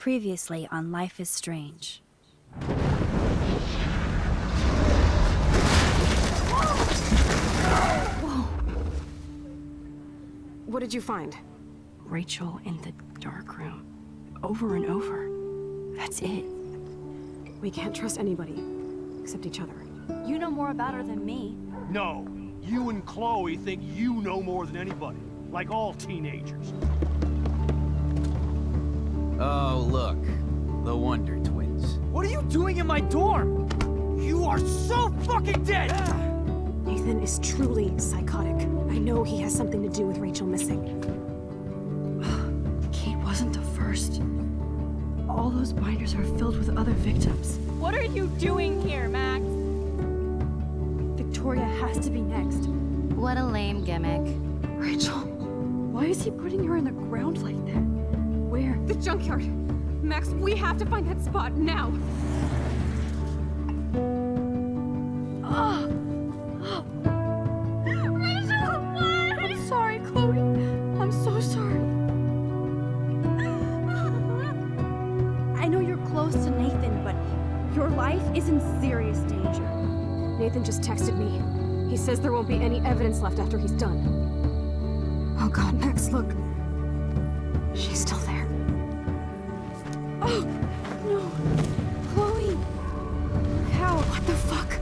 Previously on Life is Strange. Whoa. What did you find? Rachel in the dark room. Over and over. That's it. We can't trust anybody, except each other. You know more about her than me. No, you and Chloe think you know more than anybody, like all teenagers. Oh, look. The Wonder Twins. What are you doing in my dorm? You are so fucking dead! Nathan is truly psychotic. I know he has something to do with Rachel missing. Kate wasn't the first. All those binders are filled with other victims. What are you doing here, Max? Victoria has to be next. What a lame gimmick. Rachel, why is he putting her in the ground like that? Where? The junkyard! Max, we have to find that spot now! Rachel, what? I'm sorry, Chloe. I'm so sorry. I know you're close to Nathan, but your life is in serious danger. Nathan just texted me. He says there won't be any evidence left after he's done. Oh god, Max, look. She's still there. Oh, no. Chloe. How? What the fuck?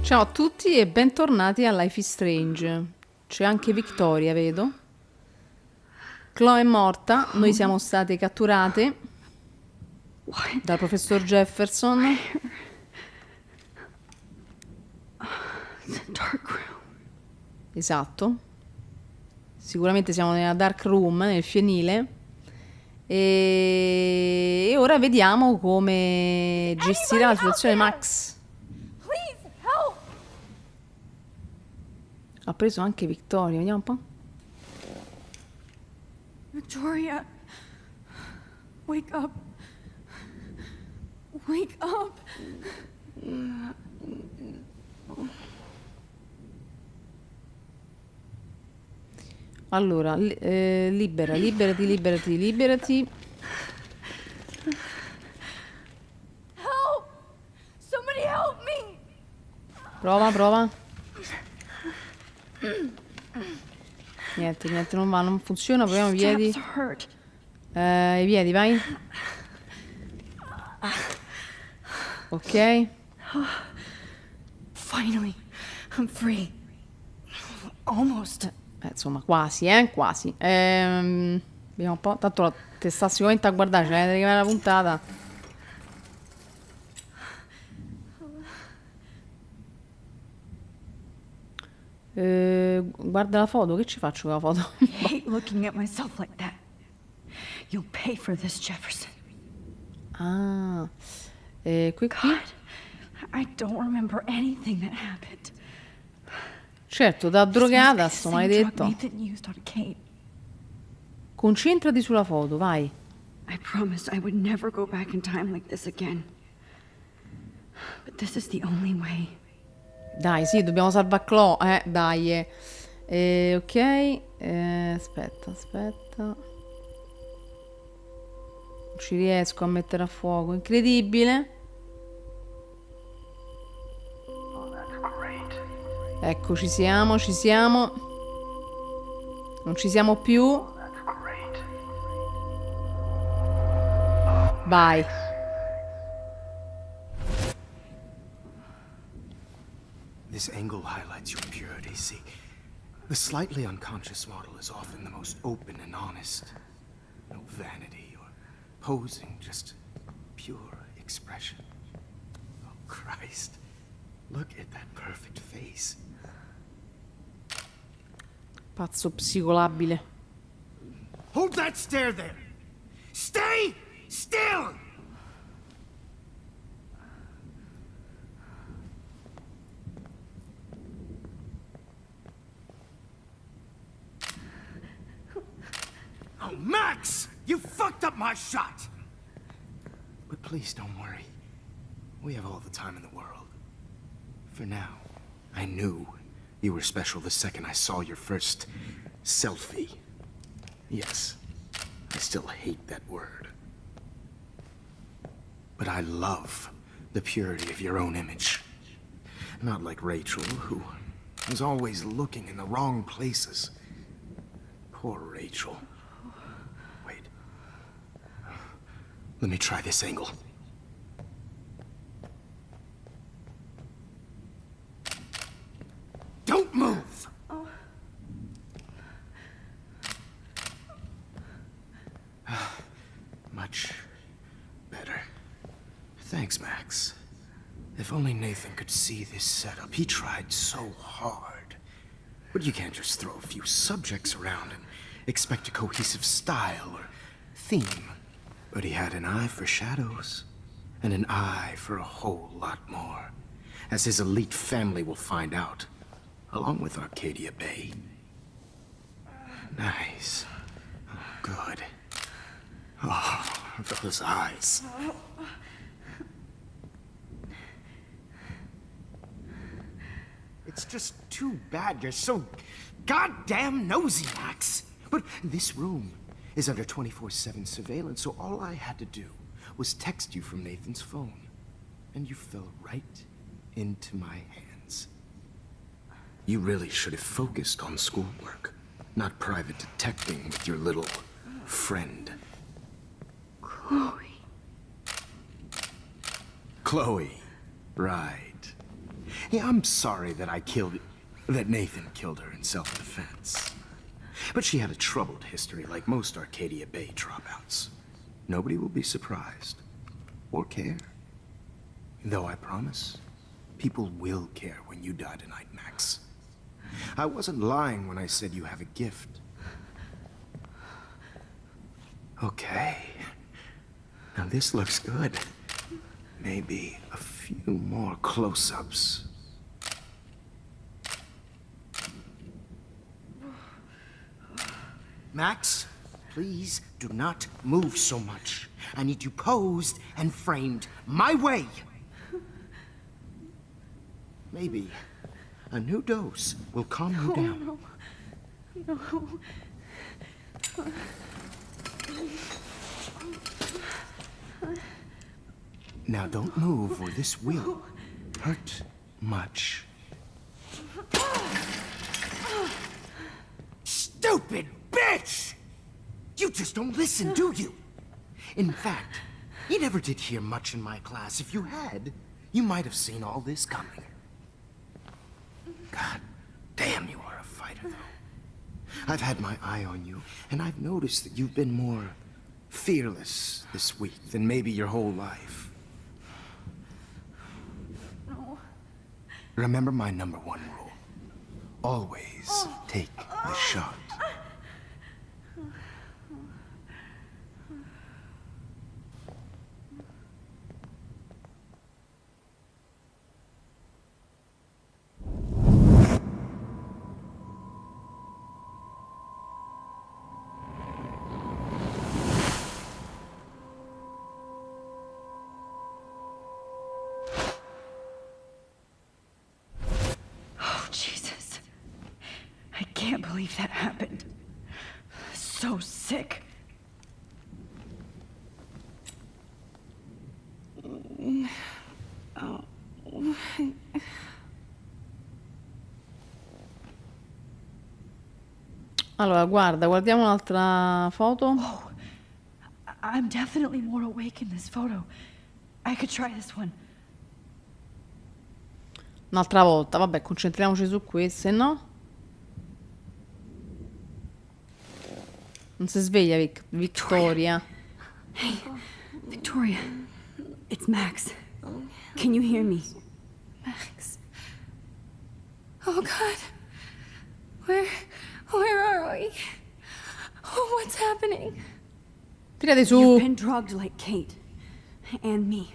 Ciao a tutti e bentornati a Life is Strange. C'è anche Victoria, vedo. Chloe è morta, noi siamo state catturate dal professor Jefferson. Esatto. Sicuramente siamo nella dark room, nel fienile. E ora vediamo come gestirà la situazione Max. Ha preso anche Victoria, vediamo un po'. Victoria. Wake up. Wake up. Allora, liberati. Help! Somebody help me! Prova. Niente, non va, non funziona, proviamo i piedi. I piedi, vai. Ok. Finally, I'm free. Almost. Insomma, quasi, quasi. Vediamo un po'. Tanto te sta sicuramente a guardare, c'è che la puntata. Guarda la foto, che ci faccio con la foto? I hate looking at myself like that. You'll pay for this, Jefferson. Ah, qui. God, I don't remember anything that happened. Certo, da drogata, sto Same drug maledetto. Nathan used on Kate. Concentrati sulla foto, vai. I promised I would never go back in time like this again. But this is the only way. Dai, sì, dobbiamo salvare Chloe. Dai. Ok. Aspetta. Non ci riesco a mettere a fuoco. Incredibile. Ecco, ci siamo. Non ci siamo più. Vai. This angle highlights your purity, see? The slightly unconscious model is often the most open and honest. No vanity or posing, just pure expression. Oh, Christ. Look at that perfect face. Pazzo psicolabile. Hold that stare there! Stay still! Oh, Max! You fucked up my shot! But please don't worry. We have all the time in the world. For now, I knew you were special the second I saw your first selfie. Yes, I still hate that word. But I love the purity of your own image. Not like Rachel, who was always looking in the wrong places. Poor Rachel. Wait. Let me try this angle. Don't move! Much better. Thanks, Max. If only Nathan could see this setup. He tried so hard. But you can't just throw a few subjects around and expect a cohesive style or theme. But he had an eye for shadows, and an eye for a whole lot more, as his elite family will find out, along with Arcadia Bay. Nice. Oh, good. Oh, those eyes. It's just too bad you're so goddamn nosy, Max. But this room is under 24/7 surveillance, so all I had to do was text you from Nathan's phone. And you fell right into my hands. You really should have focused on schoolwork, not private detecting with your little friend. Chloe, right. Yeah, I'm sorry that Nathan killed her in self-defense. But she had a troubled history like most Arcadia Bay dropouts. Nobody will be surprised, or care. Though I promise, people will care when you die tonight, Max. I wasn't lying when I said you have a gift. Okay. Now this looks good. Maybe a few more close-ups. Max, please do not move so much. I need you posed and framed my way. Maybe a new dose will calm you down. No. Now don't move or this will hurt much. Stupid bitch! You just don't listen, do you? In fact, You never did hear much in my class. If you had, you might have seen all this coming. God damn, you are a fighter, though. I've had my eye on you, and I've noticed that you've been more fearless this week than maybe your whole life. No. Remember my #1 rule. Always take the shot. Oh, Jesus. I can't believe that happened. So sick. Allora, guarda, guardiamo un'altra foto. I'm definitely more awake in this photo. I could try this one. Un'altra volta, vabbè, concentriamoci su queste, no? Non si sveglia Victoria. Hey, Victoria. It's Max. Can you hear me? Max. Oh God. Where are we? Oh, what's happening? Tirate su. You've been drugged like Kate. And me.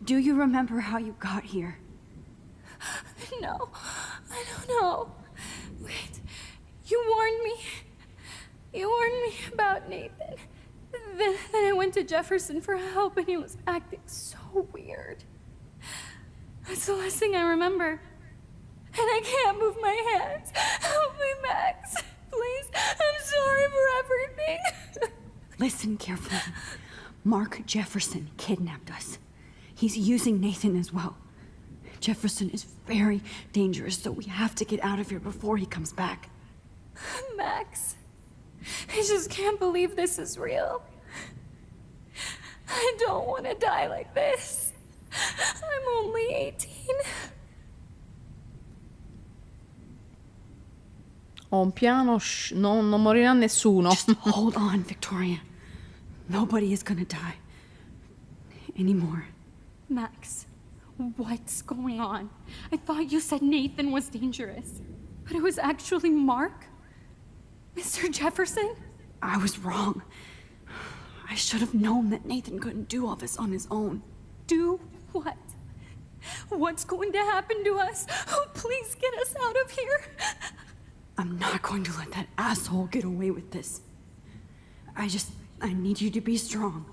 Do you remember how you got here? No, I don't know. Wait, you warned me. You warned me about Nathan. Then I went to Jefferson for help and he was acting so weird. That's the last thing I remember. And I can't move my hands. Help me, Max. Please, I'm sorry for everything. Listen carefully. Mark Jefferson kidnapped us. He's using Nathan as well. Jefferson is very dangerous, so we have to get out of here before he comes back. Max, I just can't believe this is real. I don't want to die like this. I'm only 18. Ho un piano, non morirà nessuno. Just hold on, Victoria. Nobody is gonna die. Anymore. Max, what's going on? I thought you said Nathan was dangerous, but it was actually Mark? Mr. Jefferson? I was wrong. I should have known that Nathan couldn't do all this on his own. Do what? What's going to happen to us? Oh, please get us out of here. I'm not going to let that asshole get away with this. I need you to be strong.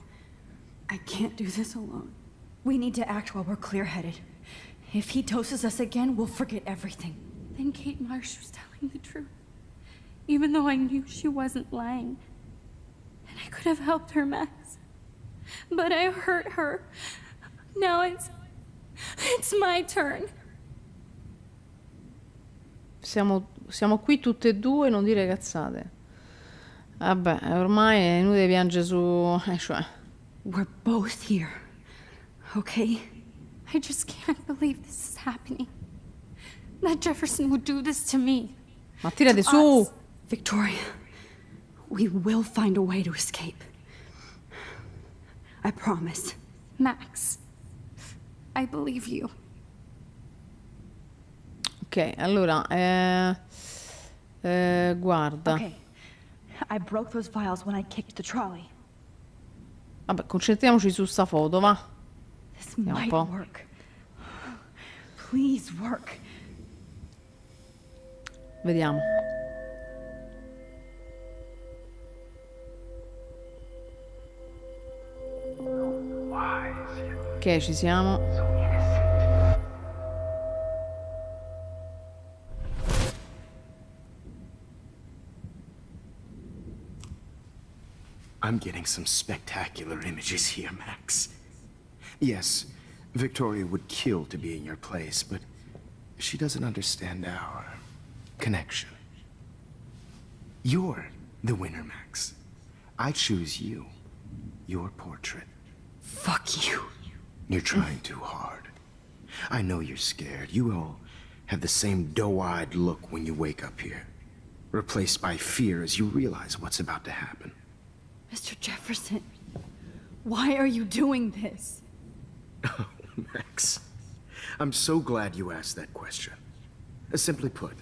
I can't do this alone. We need to act while we're clear-headed. If he doses us again, we'll forget everything. Then Kate Marsh was telling the truth, even though I knew she wasn't lying. And I could have helped her, Max. But I hurt her. Now it's my turn. Siamo qui tutte e due, non dire cazzate. Vabbè, ormai è inutile piangere su... cioè... We're both here, okay? I just can't believe this is happening. That Jefferson would do this to me. Ma tirate su! Victoria, we will find a way to escape. I promise. Max, I believe you. Ok, allora, guarda. Okay. I broke those files when I kicked the trolley. Vabbè, concentriamoci su sta foto, va. This Vediamo un might po'. work. Please work. Vediamo. Ok, ci siamo. I'm getting some spectacular images here, Max. Yes, Victoria would kill to be in your place, but she doesn't understand our connection. You're the winner, Max. I choose you. your portrait. Fuck you. You're trying too hard. I know you're scared. You all have the same doe-eyed look when you wake up here, replaced by fear as you realize what's about to happen. Mr. Jefferson, why are you doing this? Oh, Max. I'm so glad you asked that question. Simply put,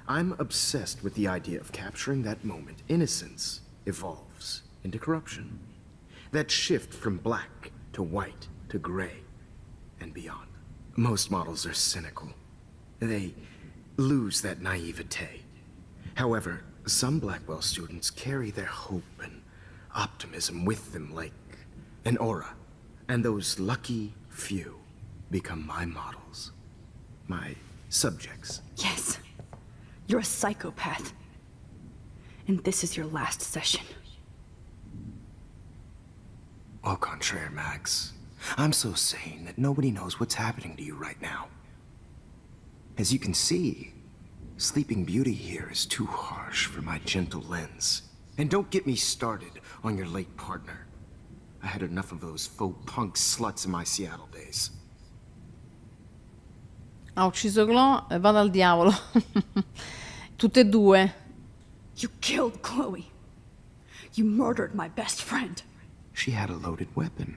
I'm obsessed with the idea of capturing that moment innocence evolves into corruption. That shift from black to white to gray and beyond. Most models are cynical. They lose that naivete. However, some Blackwell students carry their hope and optimism with them like an aura. And those lucky few become my models. My subjects. Yes. You're a psychopath. And this is your last session. Au contraire, Max. I'm so sane that nobody knows what's happening to you right now. As you can see, Sleeping Beauty here is too harsh for my gentle lens. And don't get me started on your late partner. I had enough of those faux punk sluts in my Seattle days. Ha ucciso Chloe e vado al diavolo. Tutte e due. You killed Chloe. You murdered my best friend. She had a loaded weapon.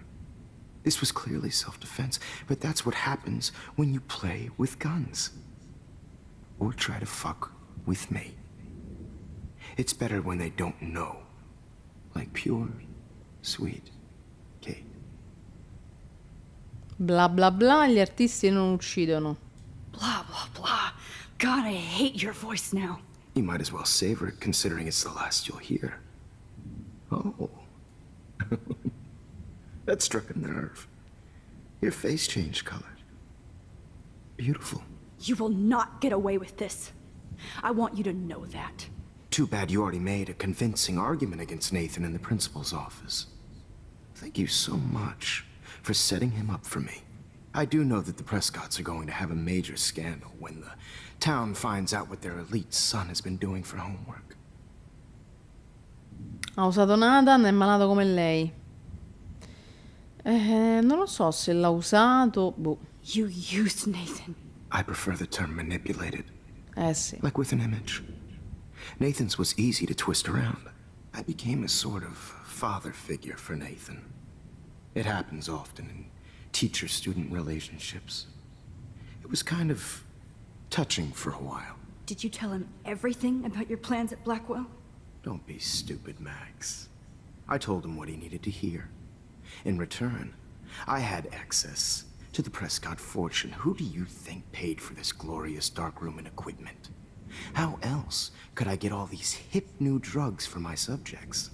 This was clearly self-defense, but that's what happens when you play with guns. Or try to fuck with me. It's better when they don't know. Like pure, sweet Kate. Bla bla bla, gli artisti non uccidono. Blah, blah, blah. God, I hate your voice now. You might as well savor it, considering it's the last you'll hear. Oh. That struck a nerve. Your face changed color. Beautiful. You will not get away with this. I want you to know that. Too bad you already made a convincing argument against Nathan in the principal's office. Thank you so much for setting him up for me. I do know that the Prescotts are going to have a major scandal when the town finds out what their elite son has been doing for homework. Ha usato Nathan, è malato come lei. Non lo so se l'ha usato. Boh. You used Nathan. I prefer the term manipulated. Sì. Like with an image. Nathan's was easy to twist around. I became a sort of father figure for Nathan. It happens often in teacher-student relationships. It was kind of touching for a while. Did you tell him everything about your plans at Blackwell? Don't be stupid, Max. I told him what he needed to hear. In return, I had access to the Prescott fortune. Who do you think paid for this glorious darkroom and equipment? How else could I get all these hip new drugs for my subjects?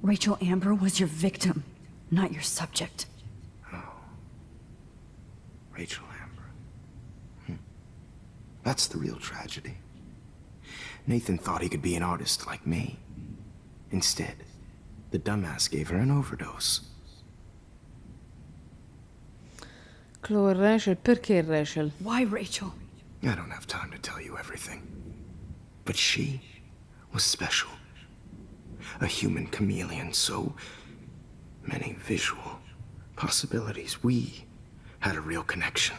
Rachel Amber was your victim, not your subject. Rachel Amber. That's the real tragedy. Nathan thought he could be an artist like me. Instead, the dumbass gave her an overdose. Chloe e Rachel, perché Rachel? Why Rachel? I don't have time to tell you everything. But she was special. A human chameleon, so many visual possibilities. We had a real connection.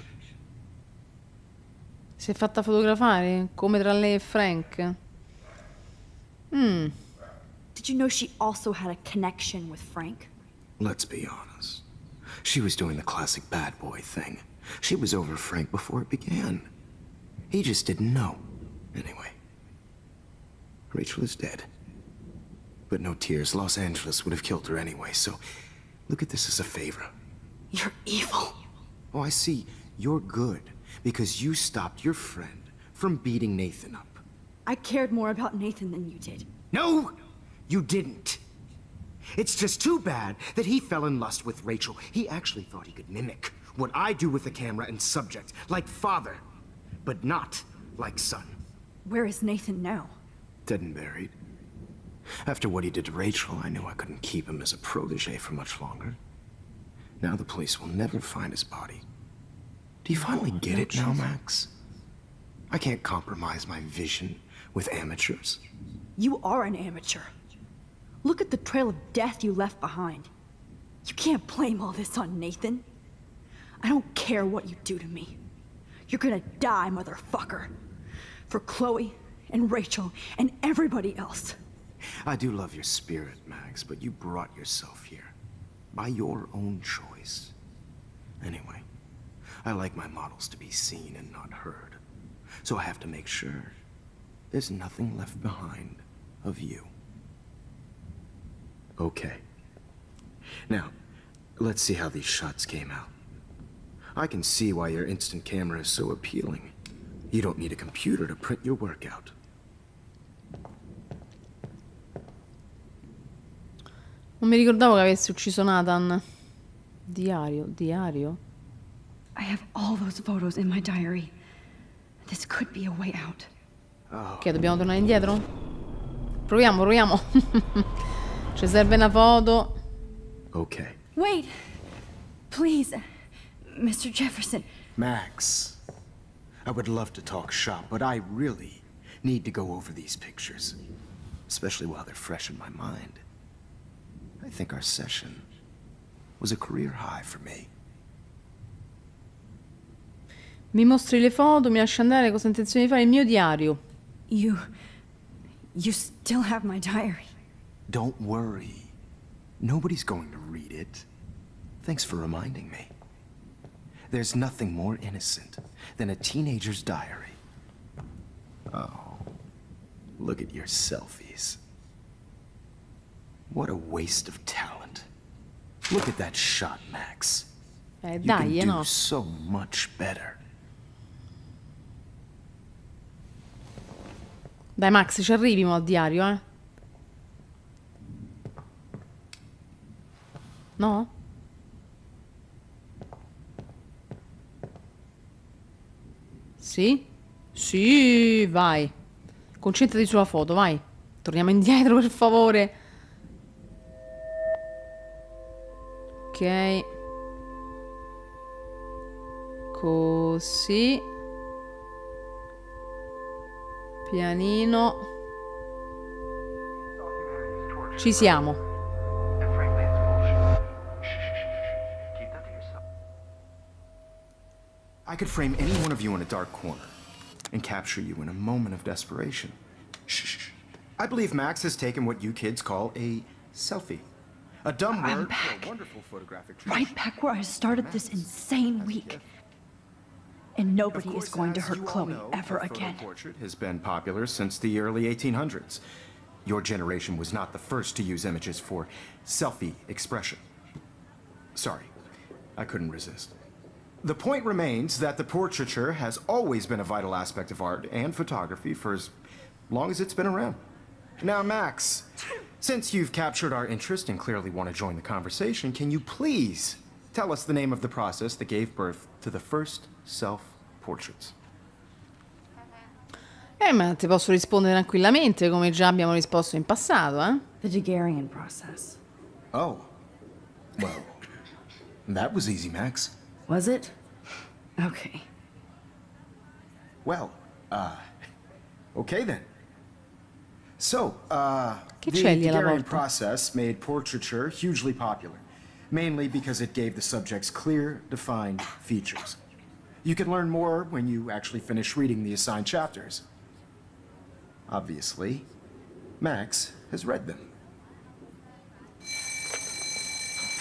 Si è fatta fotografare? Come tra lei e Frank? Did you know she also had a connection with Frank? Let's be honest. She was doing the classic bad boy thing. She was over Frank before it began. He just didn't know. Anyway, Rachel is dead. But no tears. Los Angeles would have killed her anyway, so look at this as a favor. You're evil. Oh, I see. You're good because you stopped your friend from beating Nathan up. I cared more about Nathan than you did. No, you didn't. It's just too bad that he fell in lust with Rachel. He actually thought he could mimic what I do with the camera and subject, like father, but not like son. Where is Nathan now? Dead and buried. After what he did to Rachel, I knew I couldn't keep him as a protege for much longer. Now the police will never find his body. Do you finally get it now, Max? I can't compromise my vision with amateurs. You are an amateur. Look at the trail of death you left behind. You can't blame all this on Nathan. I don't care what you do to me. You're gonna die, motherfucker. For Chloe and Rachel and everybody else. I do love your spirit, Max, but you brought yourself here. By your own choice. Anyway, I like my models to be seen and not heard. So I have to make sure there's nothing left behind of you. Okay. Now, let's see how these shots came out. I can see why your instant camera is so appealing. You don't need a computer to print your work out. Non mi ricordavo che avessi ucciso Nathan. Diario? I have all those photos in my diary. This could be a way out. Ok, dobbiamo tornare indietro? Proviamo. Ci serve una foto. Okay. Wait! Please, Mr. Jefferson. Max, I would love to talk shop, but I really need to go over these pictures. Especially while they're fresh in my mind. I think our session was a career high for me. Mi mostri le foto, mi lasci andare, cosa ho intenzione di fare? Il mio diario. You still have my diary. Don't worry. Nobody's going to read it. Thanks for reminding me. There's nothing more innocent than a teenager's diary. Oh, look at your selfies. What a waste of talent. Look at that shot, Max. You can Dai, do no. so much better. Dai Max, ci arrivi mo al diario, eh? No? Sì? Sì, vai. Concentrati sulla foto, vai. Torniamo indietro, per favore. Ok. Così. Pianino. Ci siamo. I could frame any one of you in a dark corner and capture you in a moment of desperation. Shh. I believe Max has taken what you kids call a selfie. A dumb I'm word back. for a wonderful photographic Right back where I started this insane week. And nobody is going to hurt Chloe ever again. The portrait has been popular since the early 1800s. Your generation was not the first to use images for selfie expression. Sorry, I couldn't resist. The point remains that the portraiture has always been a vital aspect of art and photography for as long as it's been around. Now, Max, since you've captured our interest and clearly want to join the conversation, can you please tell us the name of the process that gave birth to the first self-portraits? Ma ti posso rispondere tranquillamente, come già abbiamo risposto in passato, eh? The Daguerrean process. Oh, well, that was easy, Max. Was it? Okay. Well, okay then. So, Che the c'è lì alla Daguerrean volta? process made portraiture hugely popular, mainly because it gave the subjects clear, defined features. You can learn more when you actually finish reading the assigned chapters. Obviously, Max has read them.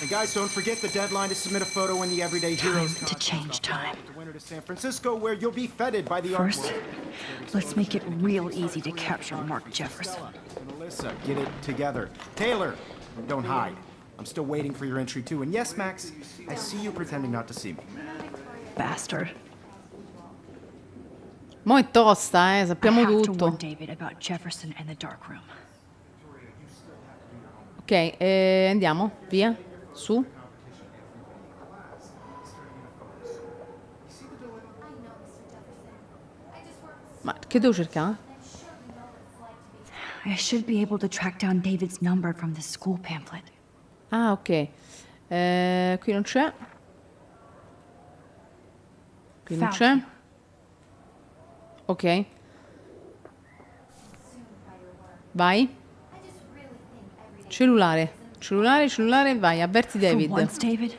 And guys, don't forget the deadline to submit a photo in the Everyday Heroes Time to change time. to winter to San Francisco, where you'll be feted by the art First, world. let's make it real easy to capture Mark Jefferson. And Alyssa, get it together. Taylor, don't hide. I'm still waiting for your entry too. And yes, Max, I see you pretending not to see me. Bastard. Mo' è tosta, I sappiamo have to warn tutto. David about Jefferson and the dark room. Ok, andiamo, via, su. Ma che devo cercare? I should be able to track down David's number from the school pamphlet. Ah, ok. Qui non c'è. Qui non Found c'è. you. Ok. Vai. Cellulare. Cellulare, vai, avverti For David. once, David,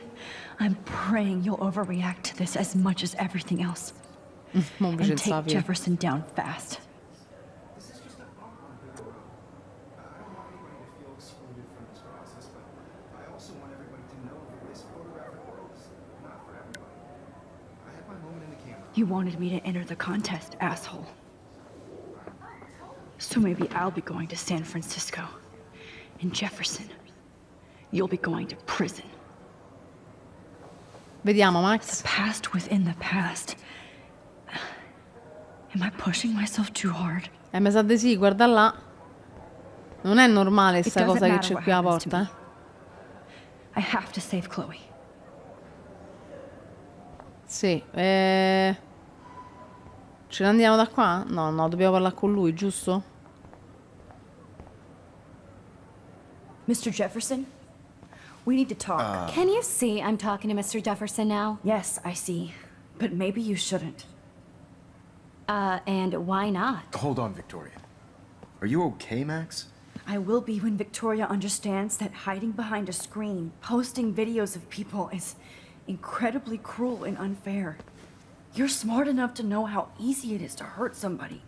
I'm praying you'll overreact to this as much as everything else. Mo invece And non sa take fine. Jefferson down fast. You wanted me to enter the contest, asshole. So maybe I'll be going to San Francisco. And Jefferson, you'll be going to prison. Vediamo, Max. Past within the past. Am I pushing myself too hard? Mi sa di sì, guarda là. Non è normale It sta doesn't cosa che matter c'è what qui alla happens to porta, I have to save Chloe. Sì, ce ne andiamo da qua? No, no, dobbiamo parlare con lui, giusto? Mr. Jefferson, we need to talk. Can you see I'm talking to Mr. Jefferson now? Yes, I see. But maybe you shouldn't. And why not? Hold on, Victoria. Are you okay, Max? I will be when Victoria understands that hiding behind a screen, posting videos of people is incredibly cruel and unfair. You're smart enough to know how easy it is to hurt somebody,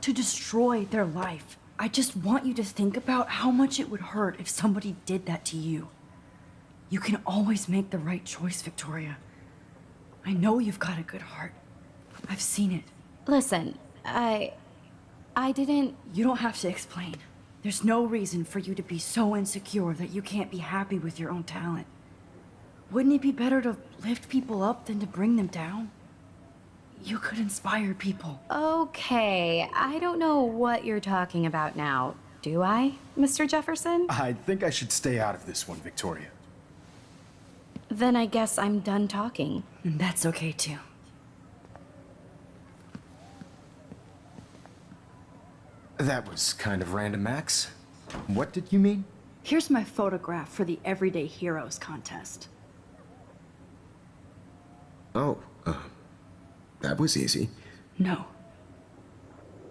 to destroy their life. I just want you to think about how much it would hurt if somebody did that to you. You can always make the right choice, Victoria. I know you've got a good heart. I've seen it. Listen, I didn't... You don't have to explain. There's no reason for you to be so insecure that you can't be happy with your own talent. Wouldn't it be better to lift people up than to bring them down? You could inspire people. Okay, I don't know what you're talking about now. Do I, Mr. Jefferson? I think I should stay out of this one, Victoria. Then I guess I'm done talking. And that's okay too. That was kind of random, Max. What did you mean? Here's my photograph for the Everyday Heroes contest. Oh, that was easy. No.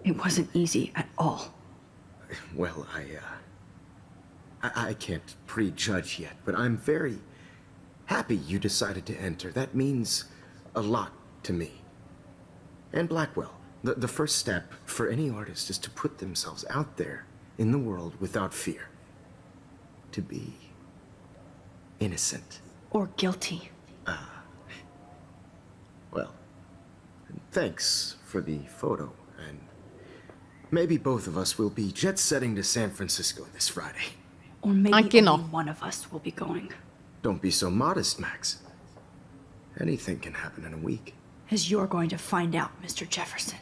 It wasn't easy at all. Well, I can't prejudge yet, but I'm very happy you decided to enter. That means a lot to me. And Blackwell. The first step for any artist is to put themselves out there in the world without fear. To be innocent. Or guilty. Well, thanks for the photo, and maybe both of us will be jet-setting to San Francisco this Friday. Or maybe Anche no. only one of us will be going. Don't be so modest, Max. Anything can happen in a week. As you're going to find out, Mr. Jefferson.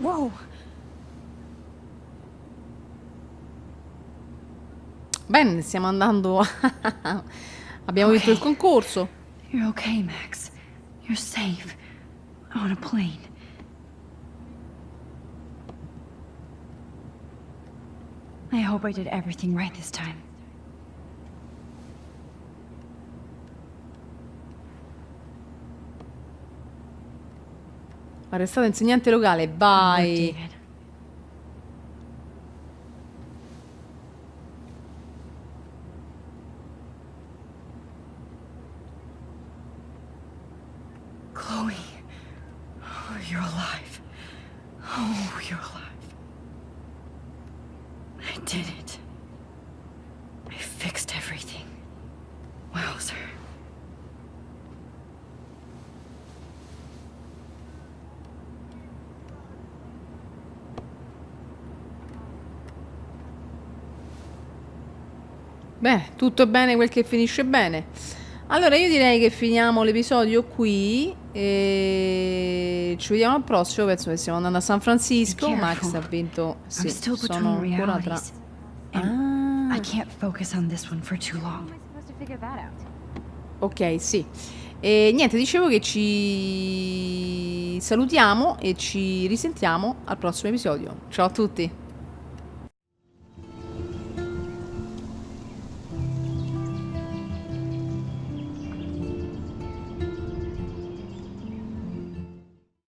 Whoa! Bene, stiamo andando Abbiamo vinto il concorso. You're okay, Max. You're safe. On a plane. I hope I did everything right this time. Arrestato insegnante locale, vai. David. Chloe. Oh, you're alive. Oh, you're alive. I did it. I fixed everything. Wowzer. Beh, tutto bene quel che finisce bene. Allora io direi che finiamo l'episodio qui e ci vediamo al prossimo. Penso che stiamo andando a San Francisco. Max ha vinto. Sì, sono ancora tra... Ah. I can't focus on this one for too long. Ok, sì. E niente, dicevo che ci salutiamo e ci risentiamo al prossimo episodio. Ciao a tutti.